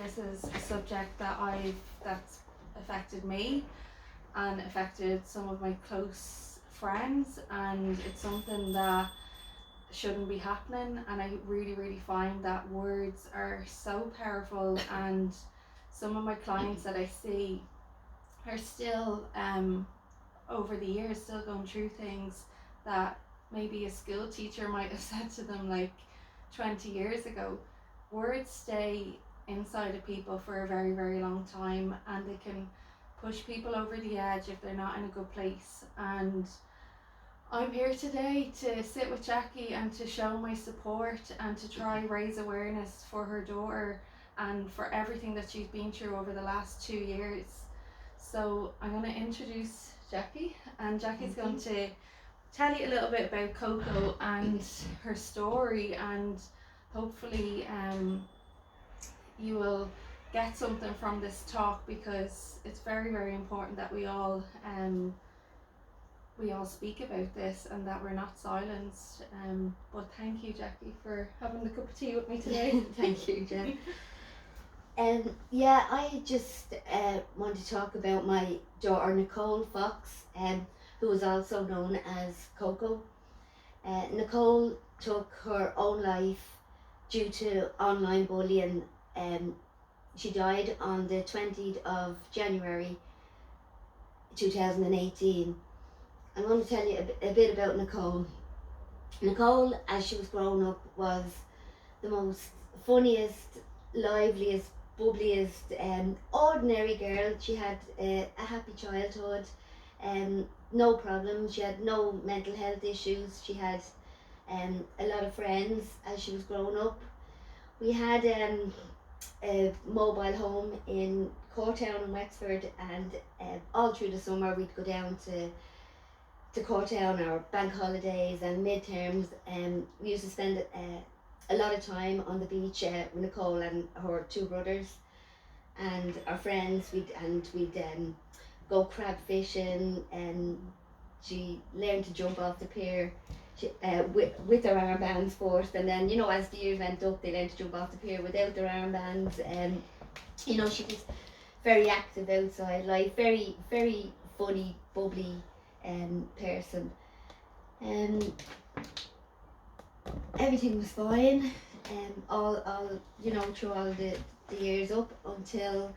this is a subject that's affected me and affected some of my close friends, and it's something that shouldn't be happening. And I really find that words are so powerful, and some of my clients that I see are still over the years still going through things that maybe a school teacher might have said to them like 20 years ago. Words stay inside of people for a very long time, and they can push people over the edge if they're not in a good place. And I'm here today to sit with Jackie and to show my support and to try raise awareness for her daughter and for everything that she's been through over the last 2 years. So I'm going to introduce Jackie, and Jackie's going to tell you a little bit about Coco and her story, and hopefully you will get something from this talk, because it's very important that we all speak about this and that we're not silenced. But thank you, Jackie, for having the cup of tea with me today. Thank you, Jen. Yeah, I just want to talk about my daughter Nicole Fox, who is also known as Coco. Nicole took her own life due to online bullying. She died on the 20th of January 2018. I'm going to tell you a bit about Nicole. Nicole, as she was growing up, was the most funniest, liveliest, bubbliest, ordinary girl. She had a happy childhood, no problems. She had no mental health issues. She had a lot of friends as she was growing up. We had a mobile home in Cortown in Wexford, and all through the summer we'd go down to Cortown, our bank holidays and midterms, and we used to spend a lot of time on the beach with Nicole and her two brothers and our friends. We'd go crab fishing, and she learned to jump off the pier with her armbands first, and then as the years went up they learned to jump off the pier without their armbands. And she was very active outside life, very funny, bubbly person. Everything was fine, all through all the years up until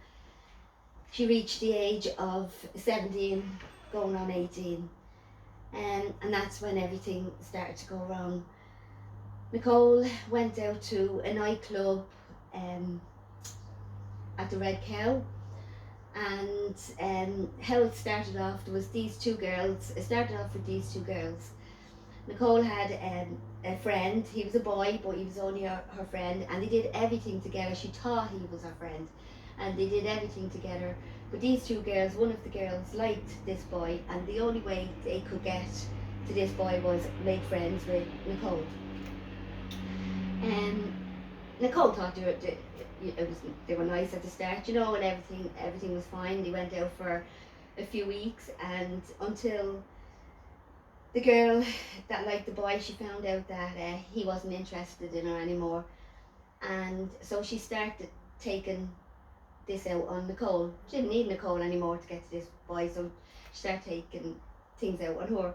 she reached the age of 17, going on 18, and that's when everything started to go wrong. Nicole went out to a nightclub at the Red Cow, and how it started off, there was these two girls. It started off with these two girls. Nicole had a friend. He was a boy, but he was only her friend, and they did everything together. She thought he was her friend, and they did everything together. But these two girls, one of the girls liked this boy, and the only way they could get to this boy was make friends with Nicole. And Nicole thought they were nice at the start, and everything was fine. They went out for a few weeks, and until the girl that liked the boy, she found out that he wasn't interested in her anymore, and so she started taking this out on Nicole. She didn't need Nicole anymore to get to this boy, so she started taking things out on her.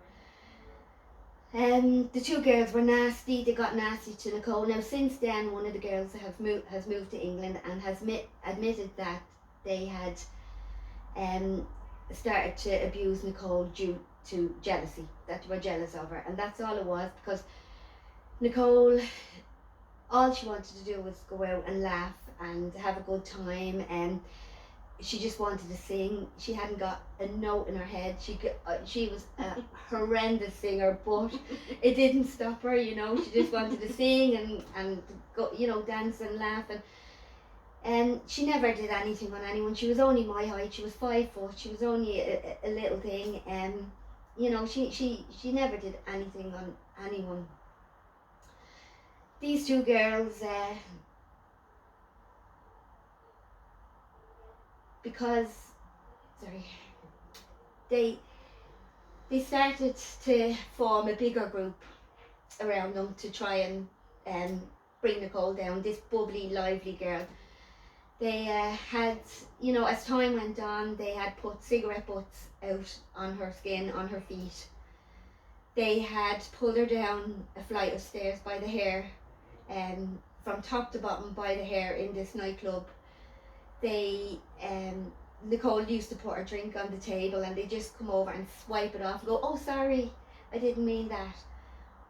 The two girls were nasty. They got nasty to Nicole. Now, since then, one of the girls has moved to England and has admitted that they had started to abuse Nicole due to jealousy, that they were jealous of her, and that's all it was. Because Nicole, all she wanted to do was go out and laugh and have a good time, and she just wanted to sing. She hadn't got a note in her head. She was a horrendous singer, but it didn't stop her. She just wanted to sing and go, dance and laugh, and she never did anything on anyone. She was only my height. She was 5 foot. She was only a little thing, and she never did anything on anyone. These two girls, they started to form a bigger group around them to try and bring Nicole down, this bubbly, lively girl. They had, as time went on, they had put cigarette butts out on her skin, on her feet. They had pulled her down a flight of stairs by the hair, from top to bottom by the hair in this nightclub. They, Nicole used to put her drink on the table and they just come over and swipe it off and go, oh, sorry, I didn't mean that.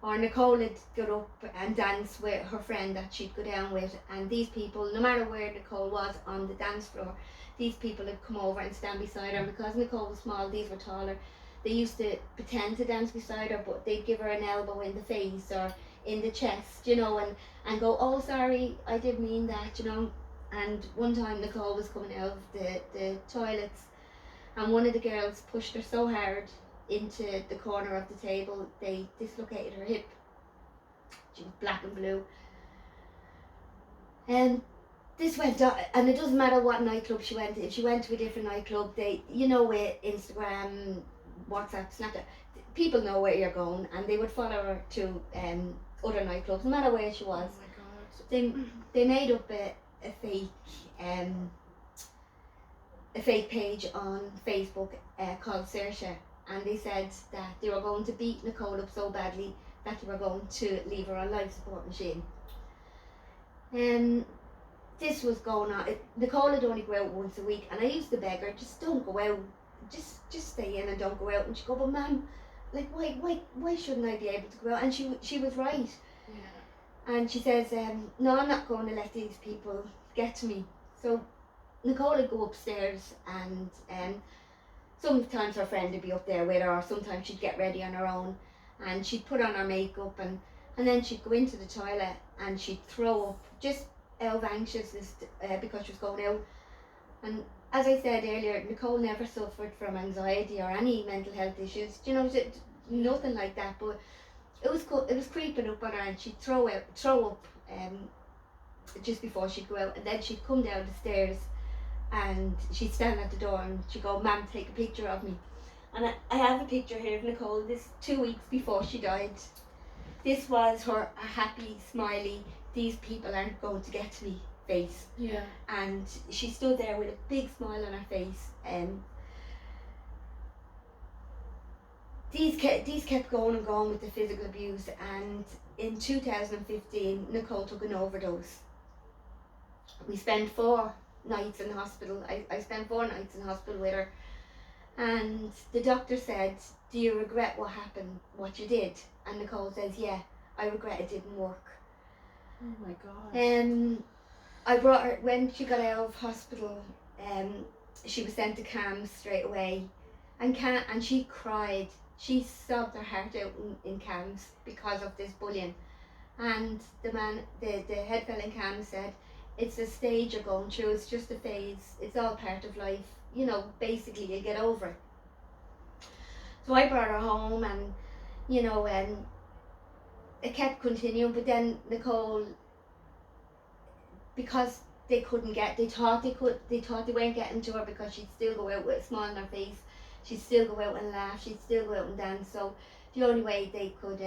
Or Nicole would get up and dance with her friend that she'd go down with, and these people, no matter where Nicole was on the dance floor, these people would come over and stand beside her. And because Nicole was small, these were taller, they used to pretend to dance beside her, but they'd give her an elbow in the face or in the chest, and go, oh, sorry, I didn't mean that, And one time Nicole was coming out of the toilets, and one of the girls pushed her so hard into the corner of the table they dislocated her hip. She was black and blue. And this went on, and it doesn't matter what nightclub she went to. If she went to a different nightclub, they, with Instagram, WhatsApp, Snapchat, people know where you're going, and they would follow her to other nightclubs, no matter where she was. Oh my God. They made up a fake page on Facebook called Saoirse, and they said that they were going to beat Nicole up so badly that they were going to leave her on life support machine. This was going on. Nicole would only go out once a week, and I used to beg her, just don't go out, just stay in and don't go out. And she'd go, but ma'am, like why shouldn't I be able to go out? And she was right. Yeah. And she says, no, I'm not going to let these people get to me. So Nicole would go upstairs, and sometimes her friend would be up there with her, or sometimes she'd get ready on her own, and she'd put on her makeup, and then she'd go into the toilet and she'd throw up just out of anxiousness because she was going out. And as I said earlier, Nicole never suffered from anxiety or any mental health issues, nothing like that, but it was creeping up on her, and she'd throw up just before she'd go out, and then she'd come down the stairs and she'd stand at the door and she'd go, ma'am, take a picture of me. And I have a picture here of Nicole, this 2 weeks before she died. This was her happy, smiley, these people aren't going to get to me face. Yeah. And she stood there with a big smile on her face. These kept going and going with the physical abuse, and in 2015 Nicole took an overdose. We spent 4 nights in the hospital. I spent 4 nights in hospital with her, and the doctor said, do you regret what happened, what you did? And Nicole says, yeah, I regret it didn't work. Oh my God. I brought her, when she got out of hospital, she was sent to CAMS straight away, and she cried. She sobbed her heart out in CAMS because of this bullying. And the head fella in CAMS said, it's a stage you're going through, it's just a phase, it's all part of life, basically you'll get over it. So I brought her home, and it kept continuing, but then Nicole, because they thought they weren't getting to her because she'd still go out with a smile on her face, she'd still go out and laugh, she'd still go out and dance. So the only way they could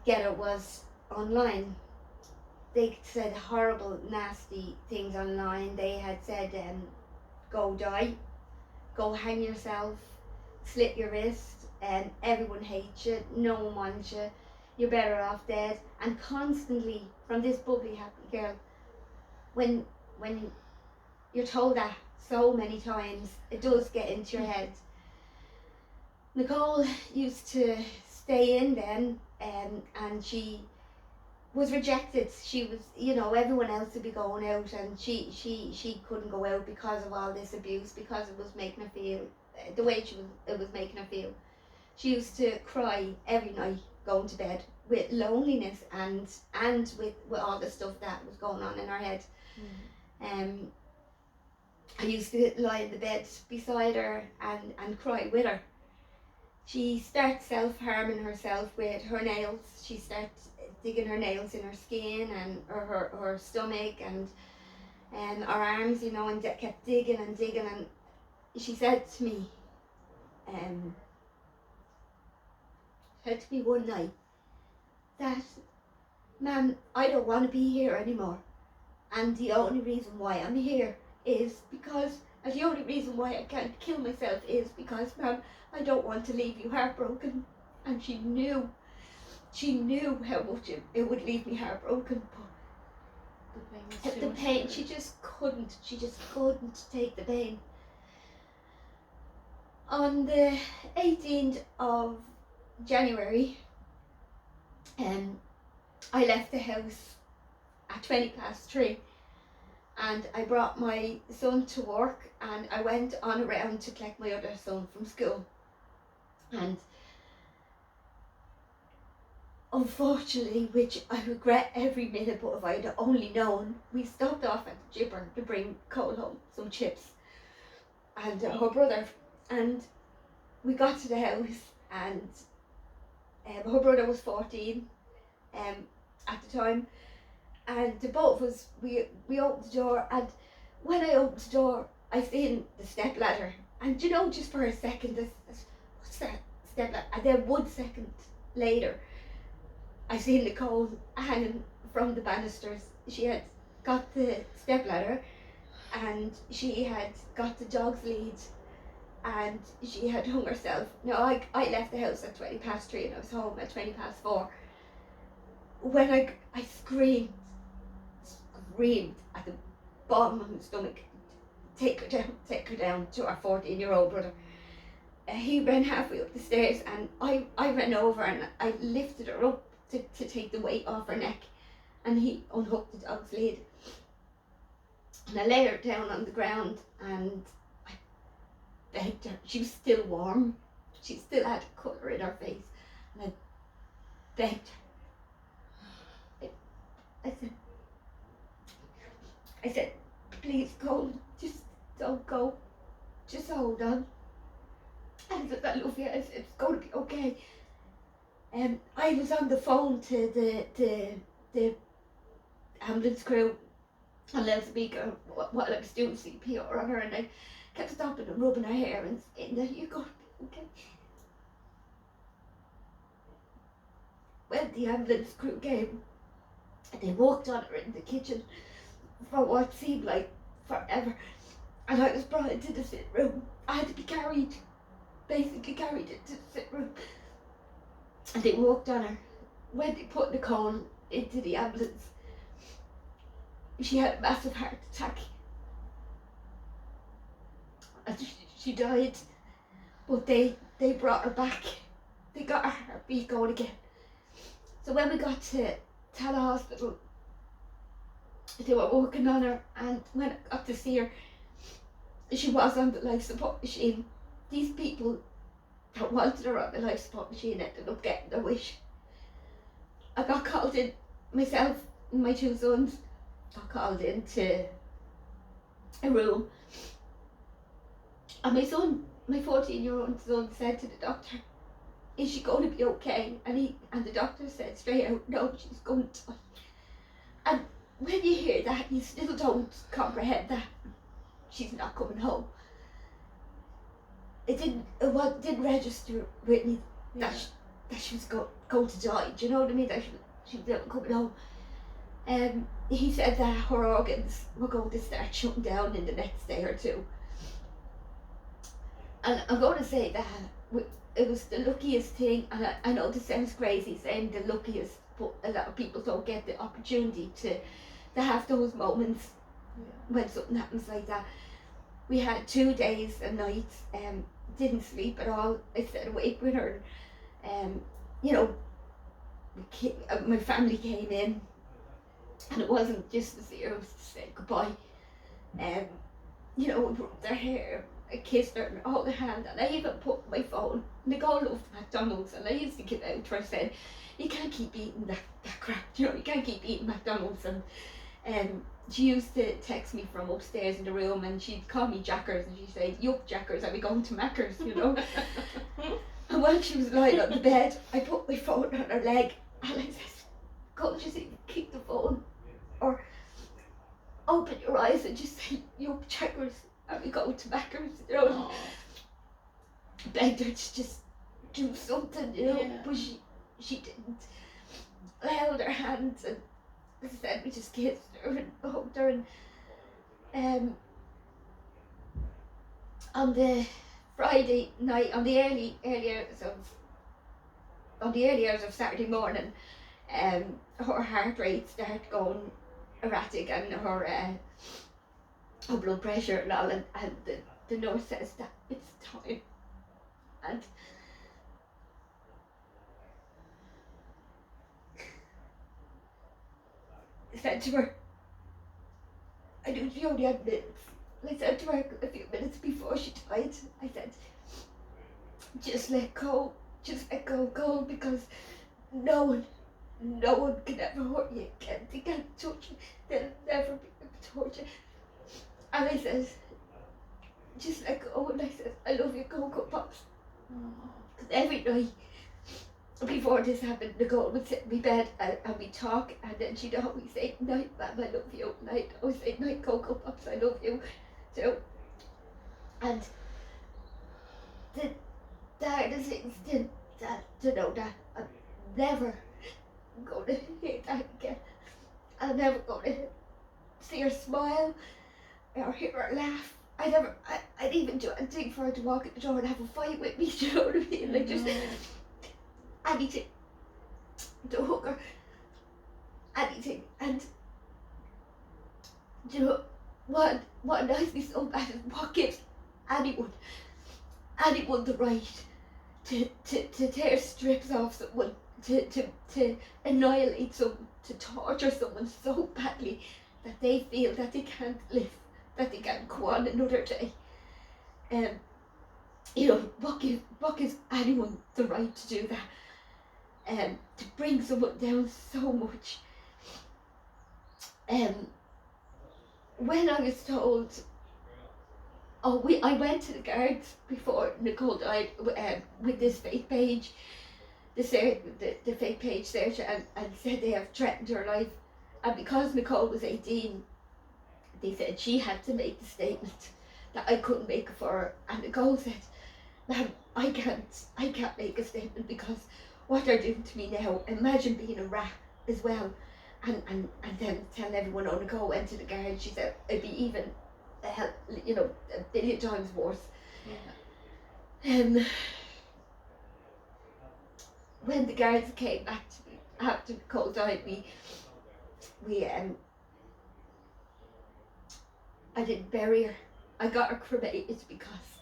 get her was online. They said horrible, nasty things online. They had said, go die, go hang yourself, slit your wrist, everyone hates you, no one wants you, you're better off dead. And constantly, from this bubbly, happy girl, when you're told that so many times, it does get into your head. Nicole used to stay in then, and she was rejected. She was, everyone else would be going out, and she couldn't go out because of all this abuse, because it was making her feel the way it was making her feel. She used to cry every night going to bed with loneliness and with all the stuff that was going on in her head. I used to lie in the bed beside her and cry with her. She starts self-harming herself with her nails. She starts digging her nails in her skin and her stomach and her arms, and kept digging and digging. And she said to me one night that, ma'am, I don't want to be here anymore. And the only reason why I'm here is because, and the only reason why I can't kill myself is because, Mum, I don't want to leave you heartbroken. And she knew how much it would leave me heartbroken. But the pain, she just couldn't take the pain. On the 18th of January, I left the house at 3:20, and I brought my son to work, and I went on around to collect my other son from school. And unfortunately, which I regret every minute, but if I had only known, we stopped off at the Gibber to bring Cole home some chips and her brother, and we got to the house, and her brother was 14 at the time, and the both of us, we opened the door, and when I opened the door, I seen the step ladder, and you know, just for a second, what's that step ladder? And then 1 second later, I seen Nicole hanging from the banisters. She had got the step ladder, and she had got the dog's lead, and she had hung herself. Now I left the house at 3:20, and I was home at 4:20. When I screamed at the bottom of my stomach, take her down to our 14-year-old brother. He ran halfway up the stairs, and I ran over and I lifted her up to take the weight off her neck, and he unhooked the dog's lead. And I laid her down on the ground, and I begged her. She was still warm. She still had colour in her face, and I begged her. I said, please, Cole, just don't go. Just hold on. I said, I love you. I said, it's going to be okay. I was on the phone to the ambulance crew on loudspeaker while I was doing CPR on her, and I kept stopping and rubbing her hair and saying that you're going to be okay. When the ambulance crew came, they walked on her in the kitchen for what seemed like forever, and I was brought into the sit room. I had to be basically carried into the sit room, and they walked on her. When they put Nicole into the ambulance, she had a massive heart attack, and she died, but they brought her back. They got her heartbeat going again. So when we got to Tala Hospital, they were working on her, and when I got to see her, she was on the life support machine. These people that wanted her on the life support machine ended up getting their wish. I got called in, myself and my 2 sons got called into a room, and my 14-year-old son said to the doctor, is she going to be okay? And the doctor said straight out, no, she's going to die. And when you hear that, you still don't comprehend that she's not coming home. It didn't register with me that she was going to die. Do you know what I mean? That she was never coming home. He said that her organs were going to start shutting down in the next day or 2. And I'm going to say that it was the luckiest thing, and I know this sounds crazy saying the luckiest, but a lot of people don't get the opportunity to have those moments when something happens like that. We had 2 days and nights, didn't sleep at all. I stayed awake with her. You know, my family came in, and it wasn't just to see her, it was to say goodbye. You know, we rubbed her hair, I kissed her and held her hand, and I even put my phone. Nicole loved McDonald's, and I used to give out to her saying, you can't keep eating that crap, you know, you can't keep eating McDonald's. And she used to text me from upstairs in the room, and she'd call me Jackers, and she'd say, yup Jackers, are we going to Macca's, you know. And when she was lying on the bed, I put my phone on her leg, and I said, go just even keep the phone, or open your eyes and just say, yup Jackers, are we going to Macca's, you know. Begged her to just do something, you know, but she didn't. I held her hands, and as I said, we just kissed her and hugged her, and on the Friday night, on the early hours of Saturday morning, her heart rate started going erratic, and her blood pressure and all, and the nurse says that it's time, and I said to her, I knew she only had minutes. I said to her a few minutes before she died, I said, just let go, Cole, because no one can ever hurt you again. They can't touch you, they'll never be able to hurt you. And I said, just let go, and I said, I love you, Coco Pops. Because every night before this happened, Nicole would sit in my bed and we'd talk, and then she'd always say, night, Mum, I love you. Night, I always say, night, Coco Pops, I love you. So, and the hardest thing to know that I'm never going to hear that again. I'm never going to see her smile or hear her laugh. I'd even do anything for her to walk in the door and have a fight with me, do you know what I mean? Like, just anything to hug her, anything. And do you know what annoys me so bad is what gives anyone the right to tear strips off someone, to annihilate someone, to torture someone so badly that they feel that they can't live, that they can't go on another day. You know, what gives anyone the right to do that? To bring someone down so much. When I was told, I went to the guards before Nicole died with this fake page, the fake page search, and said they have threatened her life. And because Nicole was 18, they said she had to make the statement that I couldn't make it for her. And Nicole said, "Ma'am, I can't make a statement because what they're doing to me now, imagine being a rat as well." And then telling everyone, oh, Nicole went to the guard. She said it'd be even, a billion times worse. Yeah. When the guards came back to me after Nicole died, I didn't bury her. I got her cremated because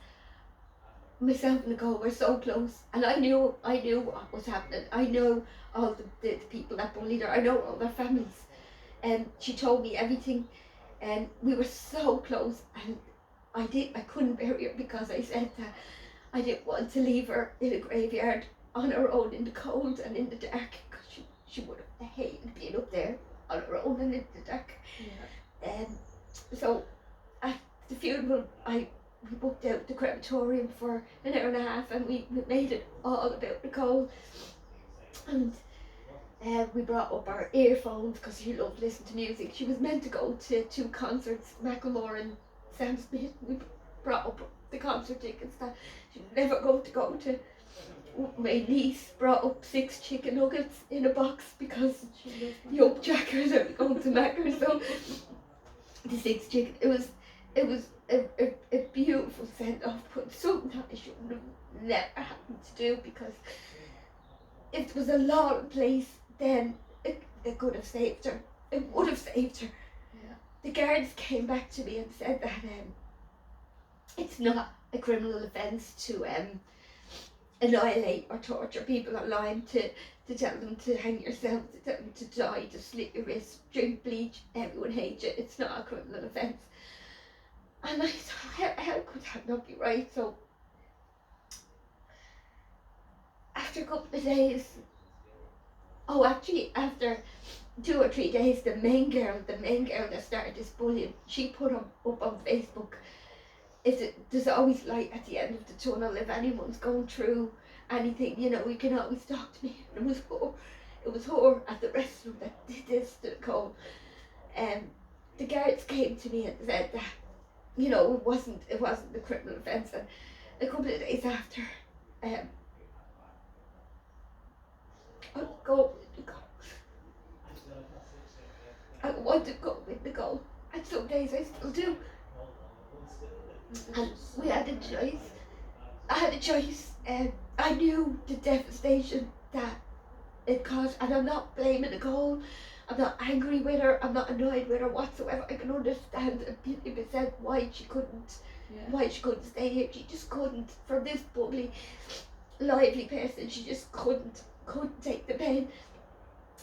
myself and Nicole were so close, and I knew what was happening. I know all the people that bullied her. I know all their families, and she told me everything, and we were so close. And I couldn't bury her because I said that I didn't want to leave her in a graveyard on her own in the cold and in the dark, because she would have hated being up there on her own and in the dark. Yeah. So at the funeral, we booked out the crematorium for an hour and a half, and we made it all about Nicole. And we brought up our earphones because she loved listening to music. She was meant to go to 2 concerts, Macklemore and Sam Smith. We brought up the concert tickets that she was never going to go to. My niece brought up 6 chicken nuggets in a box because young jackers are going to Macca's. So the 6 chicken, it was a beautiful send off, but something that I should have never happened to do, because if it was a long place, then it could have saved her. It would have saved her. Yeah. The guards came back to me and said that it's not a criminal offence to annihilate or torture people online, to tell them to hang yourself, to tell them to die, to slit your wrist, drink bleach, everyone hates you. It's not a criminal offence. And I thought, how could that not be right? So after a couple of days, after 2 or 3 days, the main girl that started this bullying, she put up on Facebook, there's always light at the end of the tunnel. If anyone's going through anything, you can always talk to me. And it was her at the restaurant that did this to Nicole. The guards came to me and said that, it wasn't a criminal offence. And a couple of days after, I want to go with the goal, and some days I still do. And we had a choice. I had a choice, and I knew the devastation that it caused, and I'm not blaming Nicole. I'm not angry with her. I'm not annoyed with her whatsoever. I can understand 1,000,000% why she couldn't stay here. She just couldn't. From this bubbly, lively person, she just couldn't take the pain.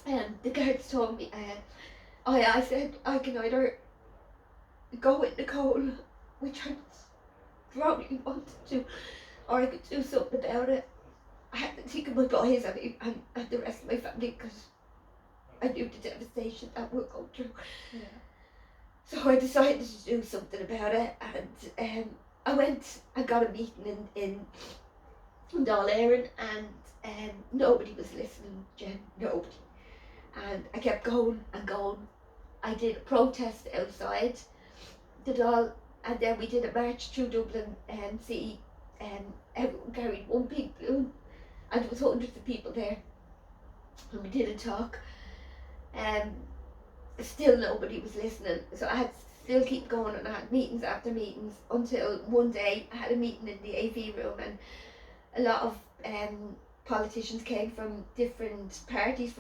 And the guards told me, I said I can either go with Nicole, which I strongly wanted to, or I could do something about it. I had to think of my boys and the rest of my family because I knew the devastation that we're going through. Yeah. So I decided to do something about it, and I went and got a meeting in Dáil Éireann, and nobody was listening, Jen, nobody. And I kept going and going. I did a protest outside the Dáil, and then we did a march through Dublin City, and everyone carried one big balloon, and there was hundreds of people there, and we did a talk. Still nobody was listening, so I had to still keep going, and I had meetings after meetings until one day I had a meeting in the AV room, and a lot of politicians came from different parties.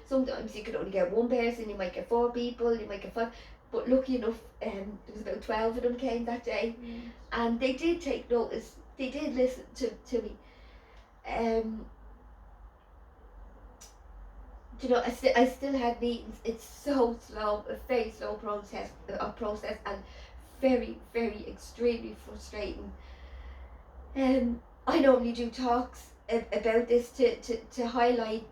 Sometimes you could only get one person, you might get 4 people, you might get 5, but lucky enough there was about 12 of them came that day. And they did take notice, they did listen to me. You know, I still had meetings. It's so slow, a very slow process, and very, very extremely frustrating. I normally do talks about this to highlight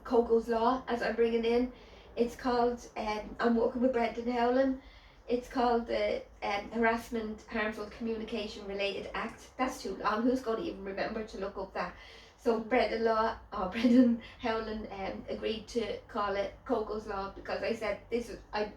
Coco's Law as I'm bringing in. It's called, I'm working with Brendan Howlin. It's called the Harassment, Harmful Communication Related Act. That's too long. Who's going to even remember to look up that? So Brendan Howlin agreed to call it Coco's Law because I said this is, I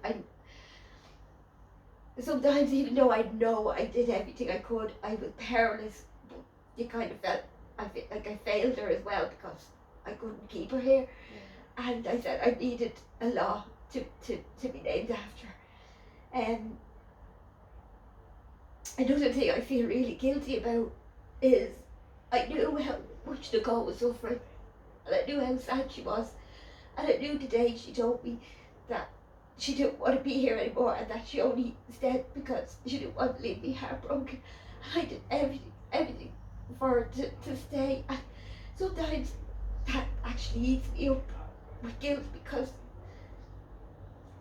sometimes even though I know I did everything I could, I was powerless. But you kind of felt like I failed her as well because I couldn't keep her here. Yeah. And I said I needed a law to be named after her. Another thing I feel really guilty about is I knew how much Nicole was suffering, and I knew how sad she was, and I knew the day she told me that she didn't want to be here anymore and that she only stayed because she didn't want to leave me heartbroken. And I did everything for her to stay, and sometimes that actually eats me up with guilt because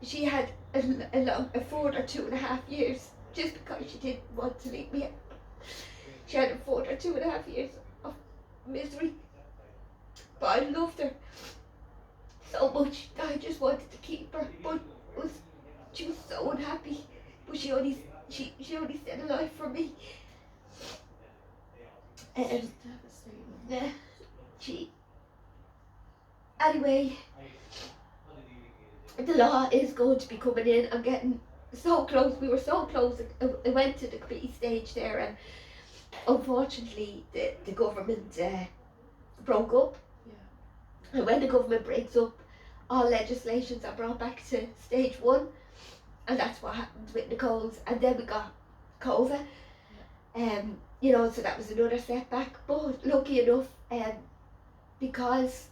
she had a further 2.5 years just because she didn't want to leave me. She had a further 2.5 years of misery, but I loved her so much that I just wanted to keep her. But she was so unhappy. But she only stayed alive for me. Yeah, anyway, the law is going to be coming in. I'm getting so close. We were so close. It went to the committee stage there, and unfortunately the government broke up. Yeah. And when the government breaks up, all legislations are brought back to stage 1, and that's what happened with Nicole's. And then we got COVID. Yeah. You know, so that was another setback. But lucky enough, because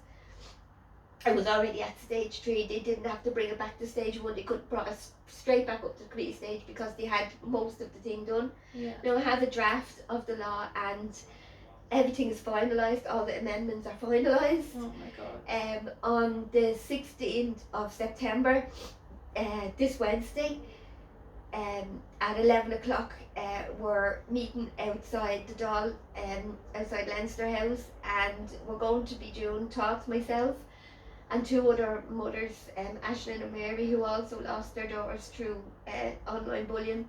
I was already at stage 3, they didn't have to bring it back to stage 1. They could brought us straight back up to the committee stage because they had most of the thing done. Yeah. Now I have a draft of the law and everything is finalised. All the amendments are finalised. Oh my God. On the 16th of September, this Wednesday, at 11 o'clock, we're meeting outside the Dáil, outside Leinster House, and we're going to be doing talks, myself and 2 other mothers, Aisling and Mary, who also lost their daughters through online bullying,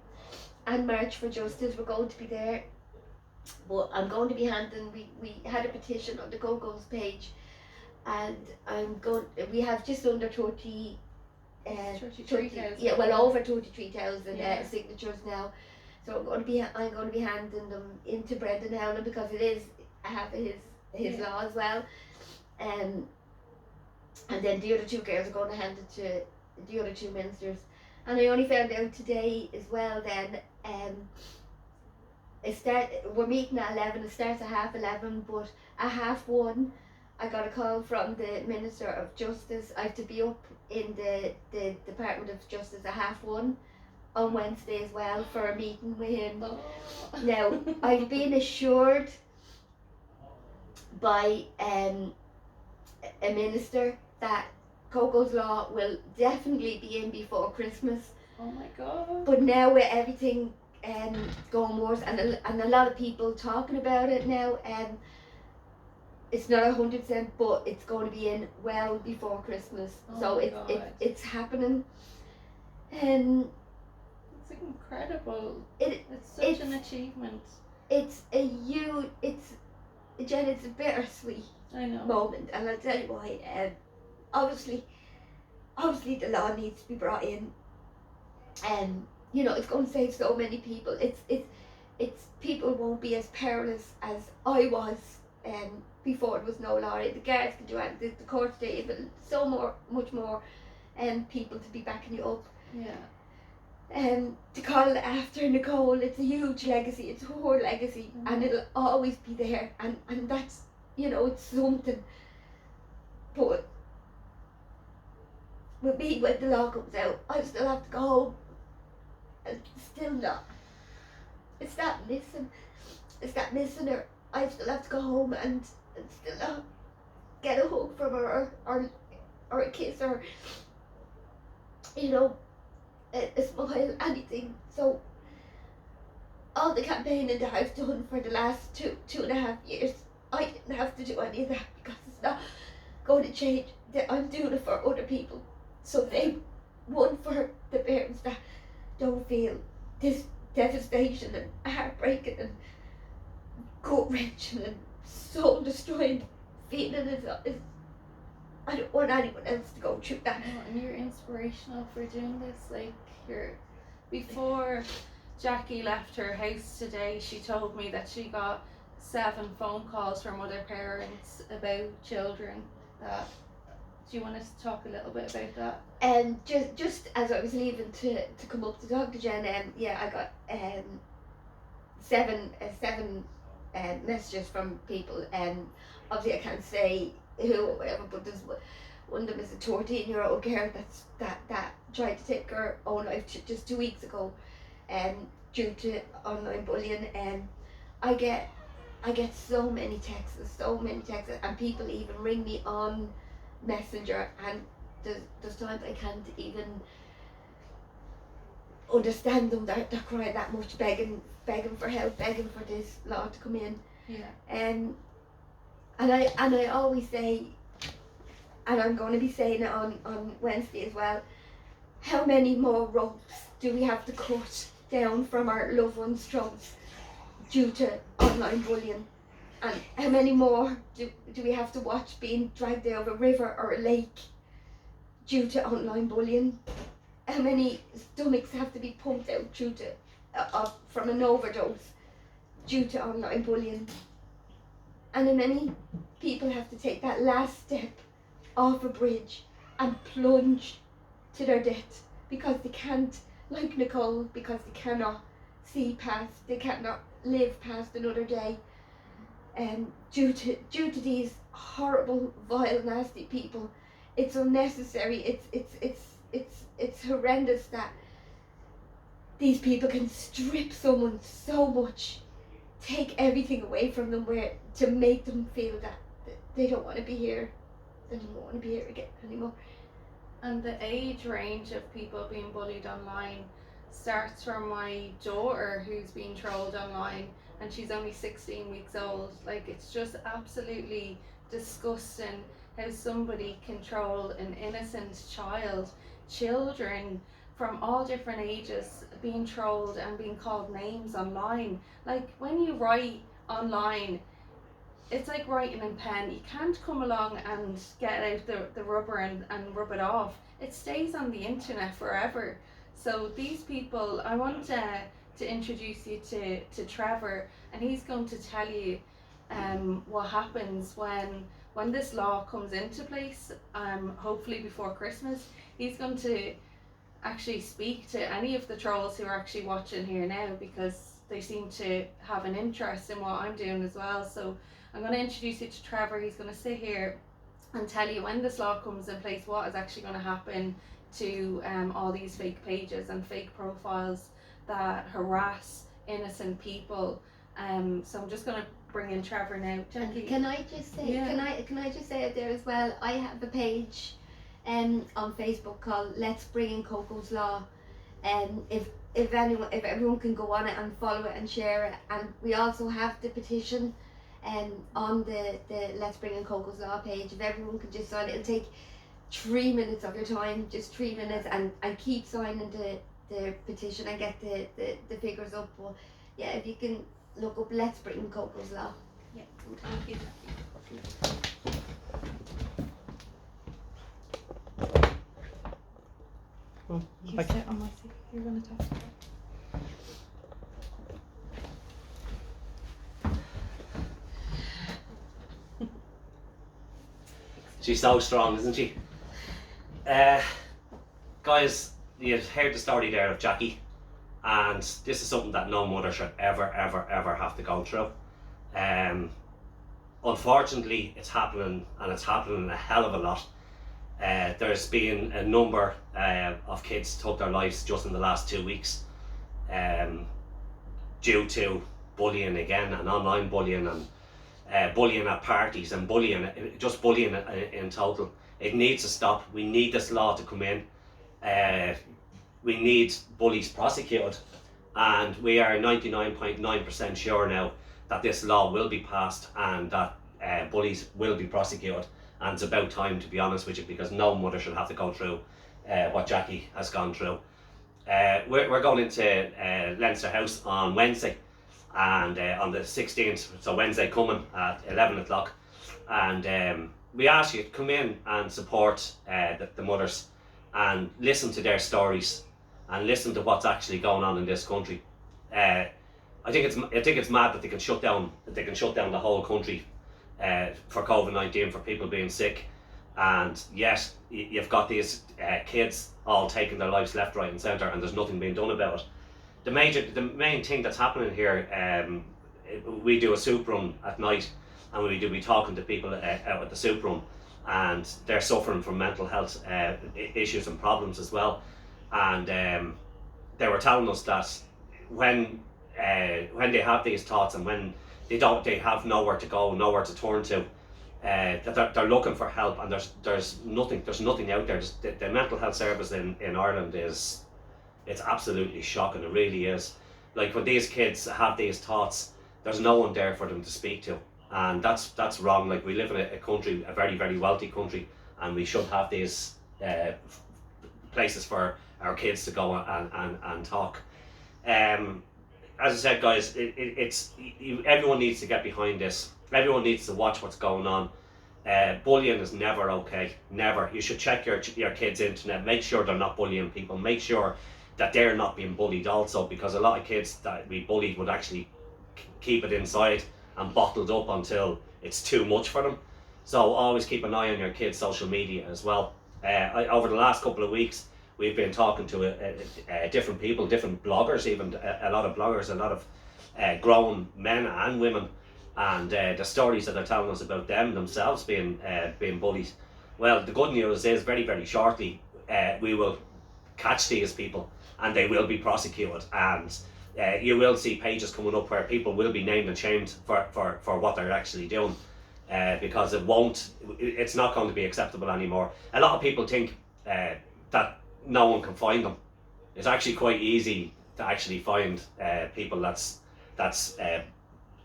and March for Justice. We're going to be there. But I'm going to be handing, we had a petition on the Coco's page, and we have just under 33,000. Yeah, well over 33,000 signatures now. So I'm going to be handing them into Brendan Howlin because I have his law as well. And then the other 2 girls are going to hand it the other two ministers. And I only found out today as well. Then we're meeting at 11. It starts at 11:30, but at 1:30, I got a call from the Minister of Justice. I have to be up in the Department of Justice at 1:30 on Wednesday as well for a meeting with him. Oh. Now, I've been assured by a minister that Coco's Law will definitely be in before Christmas. Oh my God. But now with everything going worse, and a lot of people talking about it now, it's not 100%, but it's going to be in well before Christmas. Oh so my it's happening. It's incredible. It's such an achievement. It's a huge. Jen, it's a bittersweet I know. moment, and I'll tell you why. Obviously the law needs to be brought in. It's going to save so many people. It's people won't be as perilous as I was before there was no law. The guards can do it, the courts do it, but much more people to be backing you up. Yeah. To call it after Nicole, it's a huge legacy. It's her legacy, and it'll always be there. And that's, it's something. But with me, when the law comes out, I still have to go home. And still not. It's that missing her. I still have to go home and still not get a hug from her or a kiss or a smile, anything. So all the campaigning that I've done for the last two and a half years, I didn't have to do any of that because it's not going to change. That I'm doing it for other people, so they one for the parents that don't feel this devastation and heartbreaking and gut wrenching and soul destroying feeling is I don't want anyone else to go through that. Oh, and you're inspirational for doing this. Like, before Jackie left her house today, she told me that she got 7 phone calls from other parents about children. Do you want us to talk a little bit about that? Just as I was leaving to come up to talk to Jen, I got 7 messages from people. Obviously I can't say who or whatever, but there's one of them is a 13-year-old girl that tried to take her own life just 2 weeks ago, due to online bullying. I get so many texts, and people even ring me on Messenger, and there's times I can't even understand them. They're crying that much, begging for help, begging for this law to come in. Yeah. And I always say, and I'm going to be saying it on Wednesday as well, how many more ropes do we have to cut down from our loved ones' throats due to online bullying? And how many more do we have to watch being dragged down a river or a lake due to online bullying? How many stomachs have to be pumped out due to from an overdose due to online bullying? And how many people have to take that last step off a bridge and plunge to their death because they can't, like Nicole, because they cannot see past, they cannot live past another day. Due to these horrible, vile, nasty people. It's unnecessary. It's horrendous that these people can strip someone so much, take everything away from them, to make them feel that they don't want to be here. They don't want to be here again anymore. And the age range of people being bullied online starts from my daughter, who's being trolled online, and she's only 16 weeks old. Like, it's just absolutely disgusting how somebody can troll an innocent child. Children from all different ages being trolled and being called names online. Like, when you write online, it's like writing in pen. You can't come along and get out the rubber and rub it off. It stays on the internet forever. So these people, I want to introduce you to Trevor, and he's going to tell you what happens when when this law comes into place, hopefully before Christmas, he's going to actually speak to any of the trolls who are actually watching here now, because they seem to have an interest in what I'm doing as well. So I'm going to introduce you to Trevor. He's going to sit here and tell you when this law comes in place, what is actually going to happen to all these fake pages and fake profiles that harass innocent people. So I'm just going to bring in Trevor now. Jackie. And can I just say, can I just say it there as well? I have a page on Facebook called Let's Bring in Coco's Law. If everyone can go on it and follow it and share it, and we also have the petition on the Let's Bring in Coco's Law page. If everyone could just sign it, it'll take 3 minutes of your time, just 3 minutes, and keep signing the petition and get the figures up. But yeah, if you can look up Let's Bring in Coco's Law. Yeah, thank you. You sit on my seat. You're going to talk. She's so strong, isn't she? Guys, you've heard the story there of Jackie, and this is something that no mother should ever have to go through. Unfortunately, it's happening, and it's happening a hell of a lot. There's been a number of kids took their lives just in the last 2 weeks due to bullying again, and online bullying, and bullying at parties, and bullying in total. It needs to stop. We need this law to come in. We need bullies prosecuted, and we are 99.9% sure now that this law will be passed and that bullies will be prosecuted. And it's about time, to be honest with you, because no mother should have to go through what Jackie has gone through. We're going into Leinster House on Wednesday, and on the 16th, so Wednesday coming at 11 o'clock. And we ask you to come in and support the mothers and listen to their stories and listen to what's actually going on in this country. I think it's mad that they can shut down the whole country for COVID-19, for people being sick, and yet you've got these kids all taking their lives left, right and centre, and there's nothing being done about it. The main thing that's happening here, we do a soup run at night, and we do be talking to people out at the soup run, and they're suffering from mental health issues and problems as well. And they were telling us that when they have these thoughts, and when they have nowhere to go, nowhere to turn to, that they're looking for help, and there's nothing out there. The mental health service in Ireland it's absolutely shocking. It really is. Like, when these kids have these thoughts, there's no one there for them to speak to, and that's wrong. Like, we live in a country, a very, very wealthy country, and we should have these places for our kids to go and talk. As I said, guys, everyone needs to get behind this. Everyone needs to watch what's going on. Bullying is never okay. Never. You should check your kids' internet. Make sure they're not bullying people. Make sure that they're not being bullied also, because a lot of kids that we bullied would actually keep it inside and bottled up until it's too much for them. So always keep an eye on your kids' social media as well. Over the last couple of weeks, we've been talking to different people, different bloggers, even a lot of bloggers, a lot of grown men and women, and the stories that they're telling us about themselves being bullied. Well, the good news is very, very shortly we will catch these people, and they will be prosecuted, and you will see pages coming up where people will be named and shamed for what they're actually doing, because it's not going to be acceptable anymore. A lot of people think that no one can find them. It's actually quite easy to actually find people that's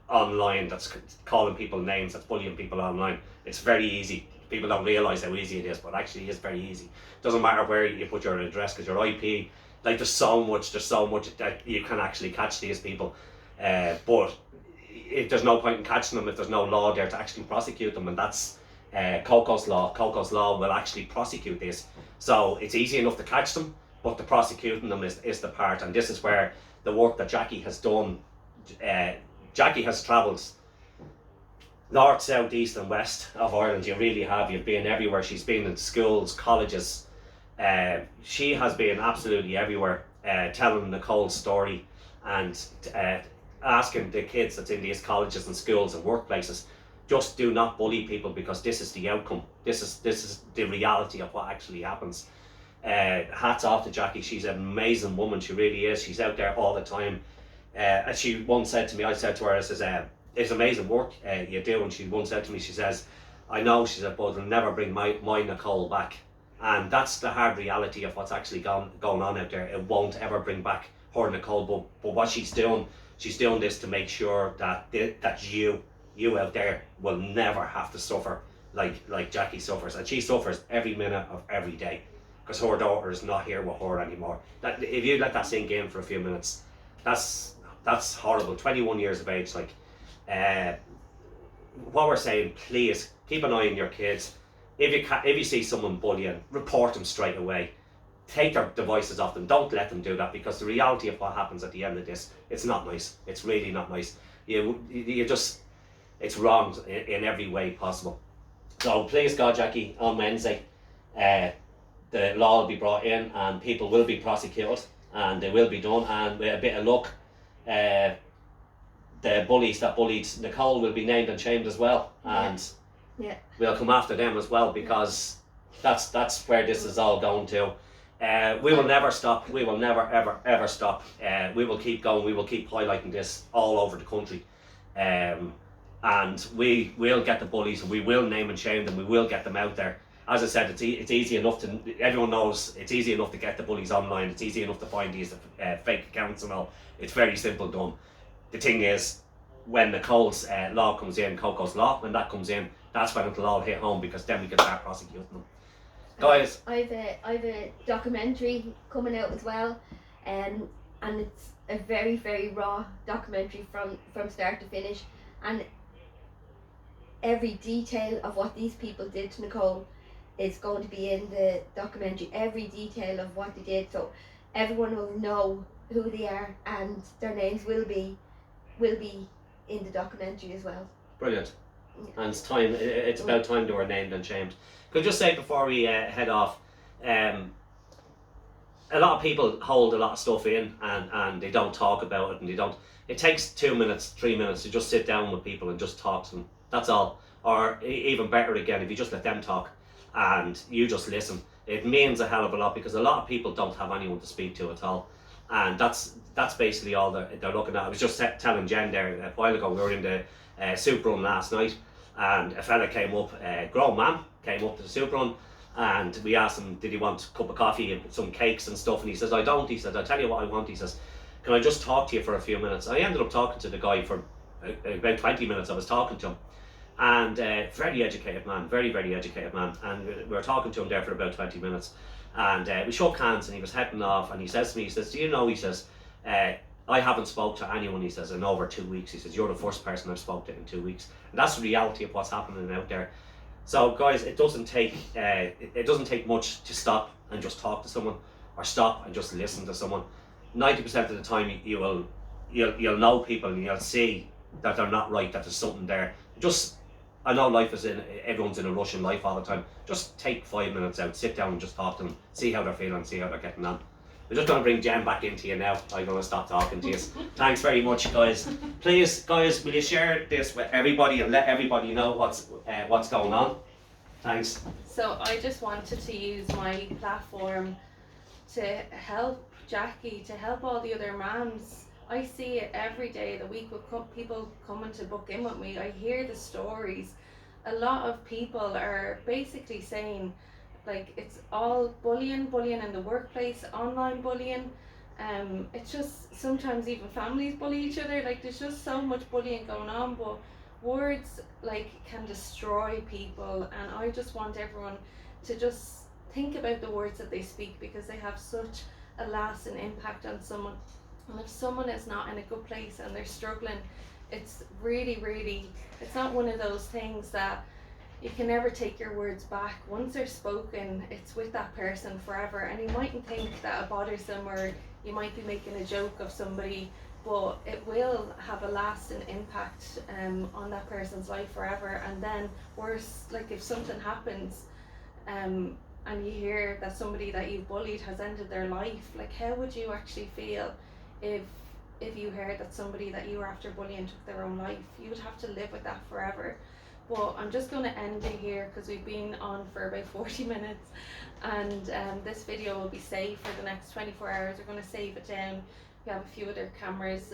online, that's calling people names, that's bullying people online. It's very easy. People don't realise how easy it is, but actually it's very easy. Doesn't matter where you put your address, because your IP, like, there's so much that you can actually catch these people, but there's no point in catching them if there's no law there to actually prosecute them, and that's Coco's law. Coco's law will actually prosecute this. So it's easy enough to catch them, but the prosecuting them is the part, and this is where the work that Jackie has done. Jackie has travelled north, south, east, and west of Ireland. You really have. You've been everywhere. She's been in schools, colleges. She has been absolutely everywhere, telling Nicole's story and asking the kids that's in these colleges and schools and workplaces, just do not bully people because this is the outcome. This is the reality of what actually happens. Hats off to Jackie. She's an amazing woman. She really is. She's out there all the time. As she once said to me, I said to her, I says, it's amazing work you do. And she once said to me, she says, I know, she said, but it'll never bring my Nicole back. And that's the hard reality of what's actually going on out there. It won't ever bring back her Nicole, but what she's doing this to make sure that you out there will never have to suffer like Jackie suffers, and she suffers every minute of every day because her daughter is not here with her anymore. That if you let that sink in for a few minutes, that's horrible. 21 years of age, like, what we're saying, please keep an eye on your kids. If you see someone bullying, report them straight away. Take their devices off them. Don't let them do that, because the reality of what happens at the end of this, it's not nice. It's really not nice. You just, it's wrong in every way possible. So please God, Jackie, on Wednesday, the law will be brought in and people will be prosecuted and they will be done, and with a bit of luck, the bullies that bullied Nicole will be named and shamed as well, and we'll come after them as well, because that's where this is all going to. We will never stop. We will never ever stop. We will keep going. We will keep highlighting this all over the country, and we will get the bullies, and we will name and shame them. We will get them out there. As I said, it's easy enough to, everyone knows it's easy enough to get the bullies online. It's easy enough to find these fake accounts and all. It's very simple done. The thing is, when Nicole's law comes in, Coco's law, when that comes in, that's when it'll all hit home, because then we can start prosecuting them. Guys, I've a documentary coming out as well, and it's a very, very raw documentary from start to finish, and every detail of what these people did to Nicole is going to be in the documentary. Every detail of what they did, so everyone will know who they are, and their names will be in the documentary as well. Brilliant. And it's time. It's about time they were named and shamed. Could I just say before we head off, a lot of people hold a lot of stuff in and they don't talk about it, and they don't. It takes 2 minutes, 3 minutes to just sit down with people and just talk to them. That's all. Or even better again, if you just let them talk and you just listen, it means a hell of a lot, because a lot of people don't have anyone to speak to at all. And that's basically all they're looking at. I was just telling Jen there a while ago, we were in the soup run last night, and a fella came up, a grown man came up to the soup run, and we asked him, did he want a cup of coffee and some cakes and stuff, and he says, I don't. He said, I'll tell you what I want. He says, can I just talk to you for a few minutes? I ended up talking to the guy for about 20 minutes. I was talking to him, and very educated man, very, very educated man, and we were talking to him there for about 20 minutes, and we shook hands, and he was heading off, and he says to me, he says, do you know, he says, I haven't spoke to anyone, he says, in over 2 weeks. He says, you're the first person I've spoke to in 2 weeks. And that's the reality of what's happening out there. So guys, it doesn't take much to stop and just talk to someone, or stop and just listen to someone. 90% of the time you'll know people, and you'll see that they're not right, that there's something there. Just, I know everyone's in a rush in life all the time. Just take 5 minutes out, sit down and just talk to them, see how they're feeling, see how they're getting on. We're just going to bring Jen back into you now. I'm going to stop talking to you. Thanks very much, guys. Please, guys, will you share this with everybody and let everybody know what's going on? Thanks. So I just wanted to use my platform to help Jackie, to help all the other mums. I see it every day, the week with people coming to book in with me. I hear the stories. A lot of people are basically saying, like, it's all bullying in the workplace, online bullying. It's just, sometimes even families bully each other. Like, there's just so much bullying going on, but words like can destroy people, and I just want everyone to just think about the words that they speak, because they have such a lasting impact on someone. And if someone is not in a good place and they're struggling, it's really, really, it's not one of those things that you can never take your words back. Once they're spoken, it's with that person forever, and you mightn't think that it bothers them, or you might be making a joke of somebody but it will have a lasting impact on that person's life forever. And then worse, like if something happens and you hear that somebody that you've bullied has ended their life, like how would you actually feel if you heard that somebody that you were after bullying took their own life? You would have to live with that forever. But I'm just going to end it here because we've been on for about 40 minutes, and this video will be saved for the next 24 hours. We're going to save it down. We have a few other cameras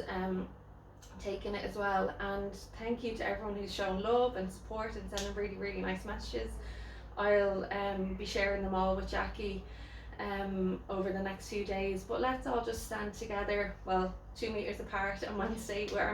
taking it as well. And thank you to everyone who's shown love and support and sending really, really nice messages. I'll be sharing them all with Jackie over the next few days. But let's all just stand together, well, 2 meters apart on Wednesday with our